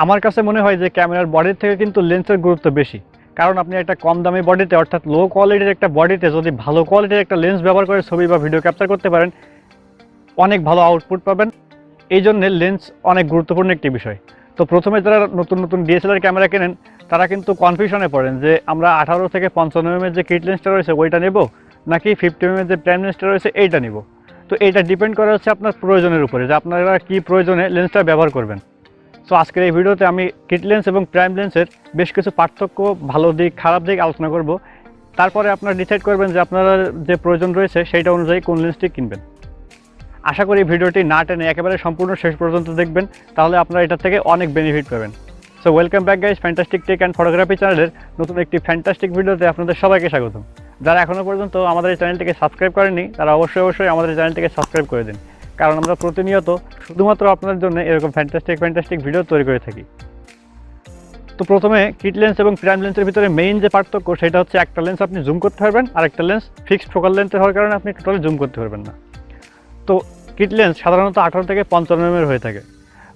আমার কাছে মনে হয় যে ক্যামেরার বডির থেকে কিন্তু লেন্সের গুরুত্ব বেশি। কারণ আপনি একটা কম দামি বডিতে অর্থাৎ লো কোয়ালিটির একটা বডিতে যদি ভালো কোয়ালিটির একটা লেন্স ব্যবহার করে ছবি বা ভিডিও ক্যাপচার করতে পারেন, অনেক ভালো আউটপুট পাবেন। এই জন্যে লেন্স অনেক গুরুত্বপূর্ণ একটি বিষয়। তো প্রথমে যারা নতুন নতুন ডিএসএলআর ক্যামেরা কেনেন তারা কিন্তু কনফিউশনে পড়েন যে আমরা 18 থেকে 55 এর যে কিট লেন্সটা রয়েছে ওইটা নেব, নাকি 50 এর যে প্রাইম লেন্সটা রয়েছে এইটা নেব। তো এইটা ডিপেন্ড করে হচ্ছে আপনার প্রয়োজনের উপরে, যে আপনারা কী প্রয়োজনে লেন্সটা ব্যবহার করবেন। সো আজকের এই ভিডিওতে আমি কিট লেন্স এবং প্রাইম লেন্সের বেশ কিছু পার্থক্য, ভালো দিক খারাপ দিক আলোচনা করব। তারপরে আপনারা ডিসাইড করবেন যে আপনার যে প্রয়োজন রয়েছে সেইটা অনুযায়ী কোন লেন্সটি কিনবেন। আশা করি ভিডিওটি না টেনে একেবারে সম্পূর্ণ শেষ পর্যন্ত দেখবেন, তাহলে আপনারা এটা থেকে অনেক বেনিফিট পাবেন। So welcome back guys, fantastic tech and photography চ্যানেলের নতুন একটি ফ্যান্টাস্টিক ভিডিওতে আপনাদের সবাইকে স্বাগতম। যারা এখনও পর্যন্ত আমাদের এই চ্যানেলটিকে সাবস্ক্রাইব করেননি তারা অবশ্যই আমাদের এই চ্যানেলটিকে সাবস্ক্রাইব করে দিন, কারণ আমরা প্রতিনিয়ত শুধুমাত্র আপনাদের জন্য এরকম ফ্যান্টাস্টিক ভিডিও তৈরি করে থাকি। তো প্রথমে কিট লেন্স এবং প্রাইম লেন্সের ভিতরে মেইন যে পার্থক্য সেটা হচ্ছে একটা লেন্স আপনি জুম করতে পারবেন আর একটা লেন্স ফিক্সড ফোকাল লেন্সের হওয়ার কারণে আপনি টোটালি জুম করতে পারবেন না। তো কিট লেন্স সাধারণত 18 থেকে 55 এর হয়ে থাকে।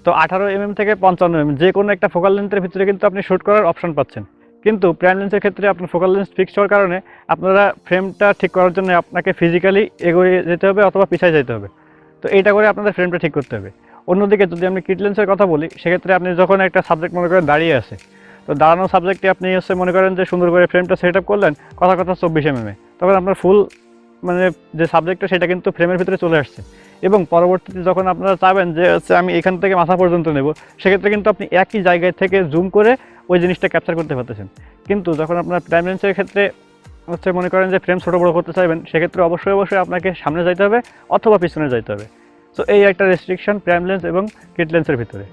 তো 18 থেকে 55 যে কোনো একটা ফোকাল লেন্সের ভিতরে কিন্তু আপনি শ্যুট করার অপশন পাচ্ছেন। কিন্তু প্রাইম লেন্সের ক্ষেত্রে আপনার ফোকাল লেন্স ফিক্সড হওয়ার কারণে আপনারা ফ্রেমটা ঠিক করার জন্য আপনাকে ফিজিক্যালি এগিয়ে যেতে হবে অথবা পিছিয়ে যেতে হবে। তো এইটা করে আপনাদের ফ্রেমটা ঠিক করতে হবে। অন্যদিকে যদি আমি কিট লেন্সের কথা বলি, সেক্ষেত্রে আপনি যখন একটা সাবজেক্ট মনে করেন দাঁড়িয়ে আছে, তো দাঁড়ানো সাবজেক্টে আপনি মনে করেন যে সুন্দর করে ফ্রেমটা সেট আপ করলেন কথা 24 mm, তখন আপনার ফুল যে সাবজেক্টটা সেটা কিন্তু ফ্রেমের ভিতরে চলে আসছে। এবং পরবর্তীতে যখন আপনারা চাবেন যে আমি এখান থেকে মাথা পর্যন্ত নেব, সেক্ষেত্রে কিন্তু আপনি একই জায়গায় থেকে জুম করে ওই জিনিসটা ক্যাপচার করতে পারতেছেন। কিন্তু যখন আপনার প্রাইম লেন্সের ক্ষেত্রে মনে করেন যে ফ্রেম ছোটো বড়ো করতে চাইবেন, সেক্ষেত্রে অবশ্যই আপনাকে সামনে যাইতে হবে অথবা পিছনে যাইতে হবে। সো এই একটা রেস্ট্রিকশন প্রাইম লেন্স এবং কিট লেন্সের ভিতরে।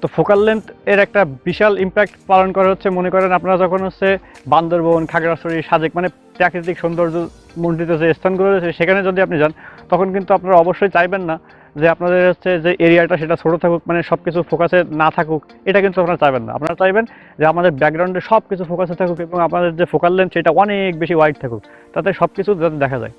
তো ফোকাল লেন্থ এর একটা বিশাল ইম্প্যাক্ট পালন করা হচ্ছে মনে করেন আপনারা যখন বান্দরবন, খাগড়াছড়ি, সাজেক প্রাকৃতিক সৌন্দর্য মণ্ডিত যে স্থানগুলো রয়েছে সেখানে যদি আপনি যান, তখন কিন্তু আপনারা অবশ্যই চাইবেন না যে আপনাদের যে এরিয়াটা সেটা ছোটো থাকুক, সব কিছু ফোকাসে না থাকুক, এটা কিন্তু আপনারা চাইবেন না। আপনারা চাইবেন যে আমাদের ব্যাকগ্রাউন্ডে সব কিছু ফোকাসে থাকুক এবং আপনাদের যে ফোকাল লেন্থ সেটা অনেক বেশি ওয়াইড থাকুক, তাতে সব কিছু যাতে দেখা যায়।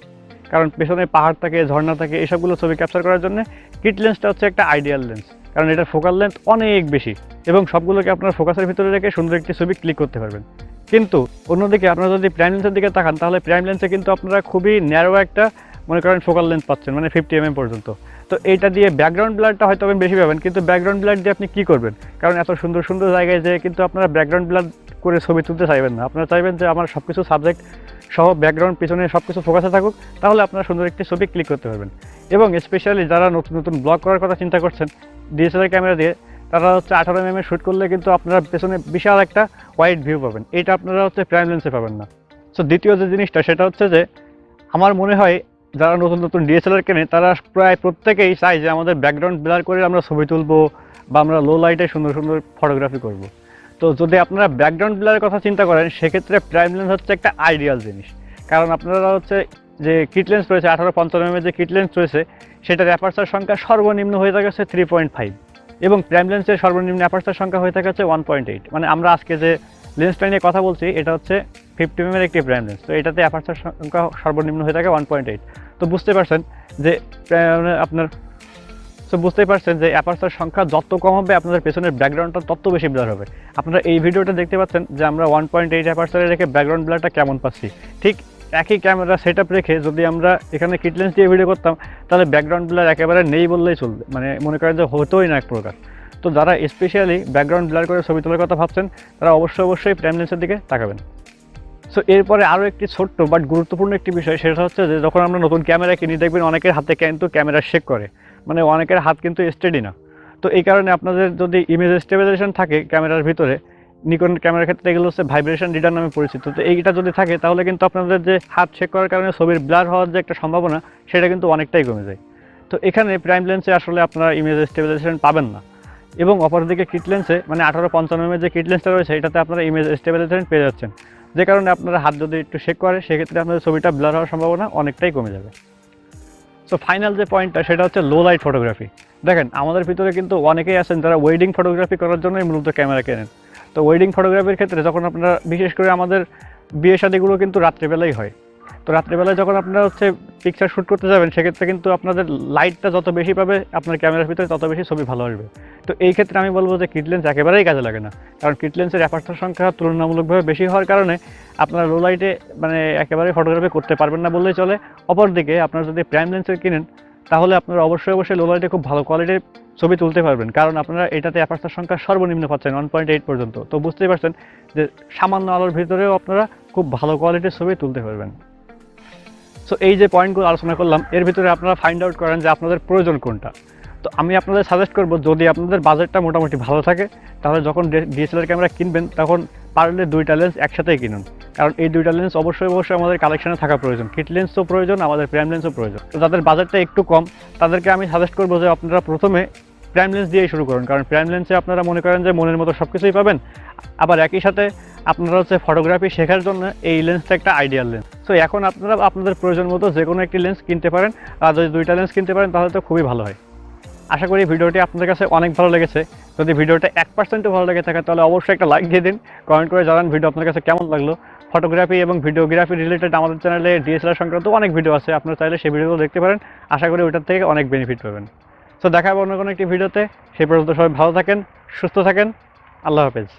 কারণ পেছনে পাহাড় থাকে, ঝর্ণা থাকে, এসবগুলো ছবি ক্যাপচার করার জন্য কিট লেন্সটা হচ্ছে একটা আইডিয়াল লেন্স, কারণ এটার ফোকাল লেন্থ অনেক বেশি এবং সবগুলোকে আপনার ফোকাসের ভিতরে রেখে সুন্দর একটি ছবি ক্লিক করতে পারবেন। কিন্তু অন্যদিকে আপনারা যদি প্রাইম লেন্সের দিকে তাকান, তাহলে প্রাইম লেন্সে কিন্তু আপনারা খুবই ন্যারো একটা মনে করেন ফোকাল লেন্থ পাচ্ছেন, 50 mm পর্যন্ত। তো এইটা দিয়ে ব্যাকগ্রাউন্ড ব্লারটা হয়তো বেশি পাবেন, কিন্তু ব্যাকগ্রাউন্ড ব্লার দিয়ে আপনি কী করবেন? কারণ এত সুন্দর সুন্দর জায়গায় যেয়ে কিন্তু আপনারা ব্যাকগ্রাউন্ড ব্লার করে ছবি তুলতে চাইবেন না। আপনারা চাইবেন যে আমার সব কিছু সাবজেক্ট সহ ব্যাকগ্রাউন্ড পিছনে সব কিছু ফোকাসে থাকুক, তাহলে আপনারা সুন্দর একটি ছবি ক্লিক করতে পারবেন। এবং স্পেশালি যারা নতুন ব্লগ করার কথা চিন্তা করছেন ডিএসএলআর ক্যামেরা দিয়ে, তারা 18 mm শ্যুট করলে কিন্তু আপনারা পেছনে বিশাল একটা ওয়াইড ভিউ পাবেন। এইটা আপনারা প্রাইম লেন্সে পাবেন না। সো দ্বিতীয় যে জিনিসটা সেটা হচ্ছে যে আমার মনে হয় যারা নতুন ডিএসএলআর কেনে তারা প্রায় প্রত্যেকেই চায় যে আমাদের ব্যাকগ্রাউন্ড ব্লার করে আমরা ছবি তুলবো বা আমরা লো লাইটে সুন্দর সুন্দর ফটোগ্রাফি করব। তো যদি আপনারা ব্যাকগ্রাউন্ড ব্লারের কথা চিন্তা করেন, সেক্ষেত্রে প্রাইম লেন্স হচ্ছে একটা আইডিয়াল জিনিস। কারণ আপনারা যে কিট লেন্স রয়েছে 18-55 mm যে কিট লেন্স রয়েছে, সেটার অ্যাপারচার সংখ্যা সর্বনিম্ন হয়ে থাকে 3.5 এবং প্রাইম লেন্সের সর্বনিম্ন অ্যাপারচার সংখ্যা হয়ে থাকে 1.8। আমরা আজকে যে লেন্সটা নিয়ে কথা বলছি এটা হচ্ছে 50 mm একটি প্রাইম লেন্স। তো এটাতে অ্যাপারচার সংখ্যা সর্বনিম্ন হয়ে থাকে 1.8। তো বুঝতেই পারছেন যে অ্যাপারচার সংখ্যা যত কম হবে আপনাদের পেছনের ব্যাকগ্রাউন্ডটা তত বেশি ব্লার হবে। আপনারা এই ভিডিওটা দেখতে পাচ্ছেন যে আমরা 1.8 অ্যাপারচারে রেখে ব্যাকগ্রাউন্ড ব্লারটা কেমন পাচ্ছি। ঠিক একই ক্যামেরা সেট আপ রেখে যদি আমরা এখানে কিট লেন্স দিয়ে ভিডিও করতাম, তাহলে ব্যাকগ্রাউন্ড ব্লার একেবারে নেই বললেই চলবে, মনে করেন যে হতোই না এক প্রকার। তো যারা স্পেশালি ব্যাকগ্রাউন্ড ব্লার করে ছবি তোলার কথা ভাবছেন, তারা অবশ্যই প্রাইম লেন্সের দিকে তাকাবেন। সো এরপরে আরও একটি ছোট্ট বাট গুরুত্বপূর্ণ একটি বিষয়, সেটা হচ্ছে যে যখন আমরা নতুন ক্যামেরা কিনি, দেখবেন অনেকের হাতে কিন্তু ক্যামেরা শেক করে, অনেকের হাত কিন্তু স্টেডি না। তো এই কারণে আপনাদের যদি ইমেজ স্টেবিলাইজেশন থাকে ক্যামেরার ভিতরে, নিকন ক্যামেরার ক্ষেত্রে এগুলো ভাইব্রেশন রিডার নামে পরিচিত। তো এইটা যদি থাকে তাহলে কিন্তু আপনাদের যে হাত চেক করার কারণে ছবির ব্লার হওয়ার যে একটা সম্ভাবনা, সেটা কিন্তু অনেকটাই কমে যায়। তো এখানে প্রাইম লেন্সে আসলে আপনারা ইমেজ স্টেবিলাইজেশন পাবেন না। এবং অপরদিকে কিট লেন্সে 18-55 mm যে কিট লেন্সটা রয়েছে, এটাতে আপনারা ইমেজ স্টেবিলাইজেশন পেয়ে যাচ্ছেন, যে কারণে আপনারা হাত যদি একটু শেক করে, সেক্ষেত্রে আপনাদের ছবিটা ব্লার হওয়ার সম্ভাবনা অনেকটাই কমে যাবে। সো ফাইনাল যে পয়েন্টটা সেটা হচ্ছে লো লাইট ফটোগ্রাফি। দেখেন আমাদের ভিতরে কিন্তু অনেকেই আছেন যারা ওয়েডিং ফটোগ্রাফি করার জন্যই মূলত ক্যামেরা কেনেন। তো ওয়েডিং ফটোগ্রাফির ক্ষেত্রে যখন আপনারা বিশেষ করে আমাদের বিয়ে শাদিগুলো কিন্তু রাত্রিবেলাই হয়, তো রাত্রিবেলায় যখন আপনারা হচ্ছে পিকচার শ্যুট করতে যাবেন সেক্ষেত্রে কিন্তু আপনাদের লাইটটা যত বেশি পাবে আপনার ক্যামেরার ভিতরে তত বেশি ছবি ভালো আসবে। তো এই ক্ষেত্রে আমি বলবো যে কিট লেন্স একেবারেই কাজে লাগে না, কারণ কিট লেন্সের অ্যাপারচার সংখ্যা তুলনামূলকভাবে বেশি হওয়ার কারণে আপনারা লো লাইটে মানে একেবারেই ফটোগ্রাফি করতে পারবেন না বললেই চলে। অপরদিকে আপনারা যদি প্রাইম লেন্সের কিনেন তাহলে আপনারা অবশ্যই লো লাইটে খুব ভালো কোয়ালিটির ছবি তুলতে পারবেন, কারণ আপনারা এটাতে অ্যাপারচার সংখ্যা সর্বনিম্ন পাচ্ছেন 1.8 পর্যন্ত। তো বুঝতেই পারছেন যে সামান্য আলোর ভিতরেও আপনারা খুব ভালো কোয়ালিটির ছবি তুলতে পারবেন। সো এই যে পয়েন্টগুলো আলোচনা করলাম এর ভিতরে আপনারা ফাইন্ড আউট করেন যে আপনাদের প্রয়োজন কোনটা। তো আমি আপনাদের সাজেস্ট করব, যদি আপনাদের বাজেটটা মোটামুটি ভালো থাকে তাহলে যখন ডিএসএলআর ক্যামেরা কিনবেন তখন পারলে 2টা লেন্স একসাথেই কিনুন, কারণ এই 2টা লেন্স অবশ্যই আমাদের কালেকশনে থাকা প্রয়োজন। কিট লেন্সও প্রয়োজন, আমাদের প্রাইম লেন্সও প্রয়োজন। তো যাদের বাজেটটা একটু কম তাদেরকে আমি সাজেস্ট করবো যে আপনারা প্রথমে প্রাইম লেন্স দিয়েই শুরু করুন, কারণ প্রাইম লেন্সে আপনারা মনে করেন যে মনের মতো সব কিছুই পাবেন, আবার একই সাথে আপনারা হচ্ছে ফটোগ্রাফি শেখার জন্য এই লেন্সটা একটা আইডিয়াল লেন্স। সো এখন আপনারা আপনাদের প্রয়োজন মতো যে কোনো একটি লেন্স কিনতে পারেন, আর যদি 2টা লেন্স কিনতে পারেন তাহলে তো খুবই ভালো হয়। আশা করি ভিডিওটি আপনাদের কাছে অনেক ভালো লেগেছে। যদি ভিডিওটা 1%ও ভালো লেগে থাকে তাহলে অবশ্যই একটা লাইক দিয়ে দিন, কমেন্ট করে জানান ভিডিও আপনার কাছে কেমন লাগলো। ফটোগ্রাফি এবং ভিডিওগ্রাফি রিলেটেড আমাদের চ্যানেলে ডিএসএলআর সংক্রান্ত অনেক ভিডিও আছে, আপনারা চাইলে সেই ভিডিওগুলো দেখতে পারেন। আশা করি ওইটার থেকে অনেক বেনিফিট পাবেন। সো দেখা হবে অন্য কোনো একটি ভিডিওতে। সেই পর্যন্ত সবাই ভালো থাকেন, সুস্থ থাকেন। আল্লাহ হাফেজ।